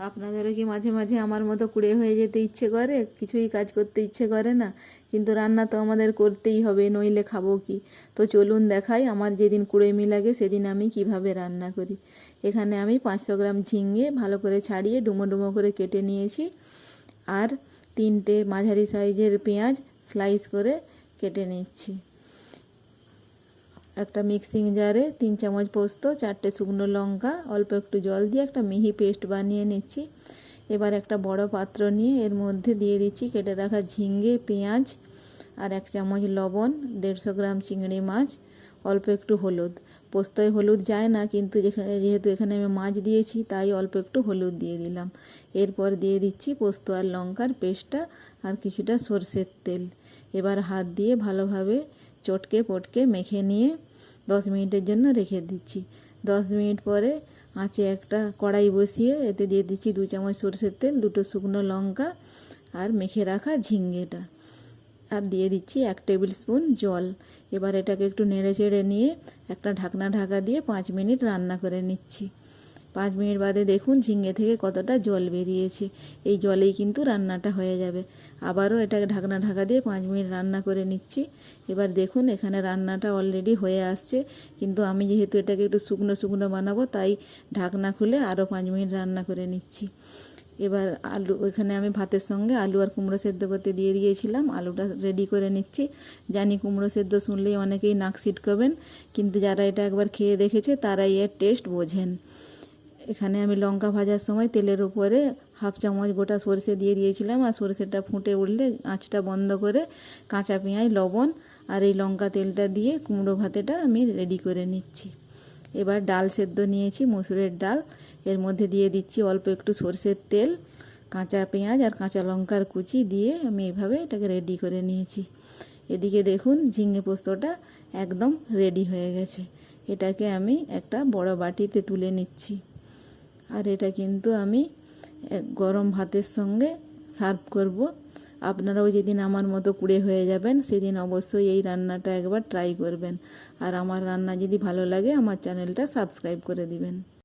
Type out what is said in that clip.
আপনাদেরও কি মাঝে মাঝে আমার মতো কুড়ে হয়ে যেতে ইচ্ছে করে, কিছুই কাজ করতে ইচ্ছে করে না? কিন্তু রান্না তো আমাদের করতেই হবে, নইলে খাবো কি? তো চলুন দেখাই আমার যেদিন কুড়েমি লাগে সেদিন আমি কিভাবে রান্না করি। এখানে আমি 500 গ্রাম ঝিঙে ভালো করে ছাড়িয়ে ডুমো ডুমো করে কেটে নিয়েছি, আর 3টে মাঝারি সাইজের পেঁয়াজ স্লাইস করে কেটে নিচ্ছি। একটা মিক্সিং জারে 3 চামচ পোস্ত, 4টে শুকনো লঙ্কা, অল্প একটু জল দিয়ে একটা মিহি পেস্ট বানিয়ে নিচ্ছি। এবার একটা বড় পাত্র নিয়ে এর মধ্যে দিয়ে দিচ্ছি কেটে রাখা ঝিঙে, পেঁয়াজ, আর 1 চামচ লবণ, 150 গ্রাম চিংড়ি মাছ, অল্প একটু হলুদ। পোস্তয় হলুদ যায় না, কিন্তু যেহেতু এখানে আমি মাছ দিয়েছি তাই অল্প একটু হলুদ দিয়ে দিলাম। এরপর দিয়ে দিচ্ছি পোস্ত আর লঙ্কার পেস্টটা আর কিছুটা সরষের তেল। এবার হাত দিয়ে ভালোভাবে চটকে পটকে মেখে নিয়ে 10 মিনিটের জন্য রেখে দিচ্ছি। 10 মিনিট পরে আঁচে একটা কড়াই বসিয়ে এতে দিয়ে দিচ্ছি 2 চামচ সরষের তেল, 2টো শুকনো লঙ্কা আর মেখে রাখা ঝিঙ্গেটা, আর দিয়ে দিচ্ছি 1 টেবিল স্পুন জল। এবার এটাকে একটু নেড়ে চেড়ে নিয়ে একটা ঢাকনা ঢাকা দিয়ে 5 মিনিট রান্না করে নিচ্ছি। 5 মিনিট বাদে দেখুন ঝিঙে থেকে কতটা জল বেরিয়েছে। এই জলেই কিন্তু রান্নাটা হয়ে যাবে। আবারও এটাকে ঢাকনা ঢাকা দিয়ে 5 মিনিট রান্না করে নিচ্ছি। এবার দেখুন এখানে রান্নাটা অলরেডি হয়ে আসছে, কিন্তু আমি যেহেতু এটাকে একটু শুকনো শুকনো বানাবো তাই ঢাকনা খুলে আরও 5 মিনিট রান্না করে নিচ্ছি। এবার আলু, এখানে আমি ভাতের সঙ্গে আলু আর কুমড়ো সেদ্ধ করতে দিয়ে দিয়েছিলাম। আলুটা রেডি করে নিচ্ছি। জানি কুমড়ো সেদ্ধ শুনলেই অনেকেই নাক সিটকাবেন, কিন্তু যারা এটা একবার খেয়ে দেখেছে তারাই এর টেস্ট বোঝেন। এখানে আমি লঙ্কা ভাজার সময় তেলের উপরে 1/2 চামচ গোটা সরষে দিয়ে দিয়েছিলাম, আর সরষেটা ফুটে উঠলে আঁচটা বন্ধ করে কাঁচা পেঁয়াজ, লবণ আর এই লঙ্কা তেলটা দিয়ে কুমড়ো ভাতেটা আমি রেডি করে নিচ্ছি। এবার ডাল সেদ্ধ নিয়েছি, মসুরের ডাল, এর মধ্যে দিয়ে দিচ্ছি অল্প একটু সরষের তেল, কাঁচা পেঁয়াজ আর কাঁচা লঙ্কার কুচি দিয়ে আমি এভাবে এটাকে রেডি করে নিয়েছি। এদিকে দেখুন ঝিঙে পোস্তটা একদম রেডি হয়ে গেছে। এটাকে আমি একটা বড় বাটিতে তুলে নিচ্ছি, আর এটা কিন্তু আমি গরম ভাতের সঙ্গে সার্ভ করব। আপনারাও যেদিন আমার মতো কুড়ে হয়ে যাবেন সেদিন অবশ্যই এই রান্নাটা একবার ট্রাই করবেন। আর আমার রান্না যদি ভালো লাগে আমার চ্যানেলটা সাবস্ক্রাইব করে দিবেন।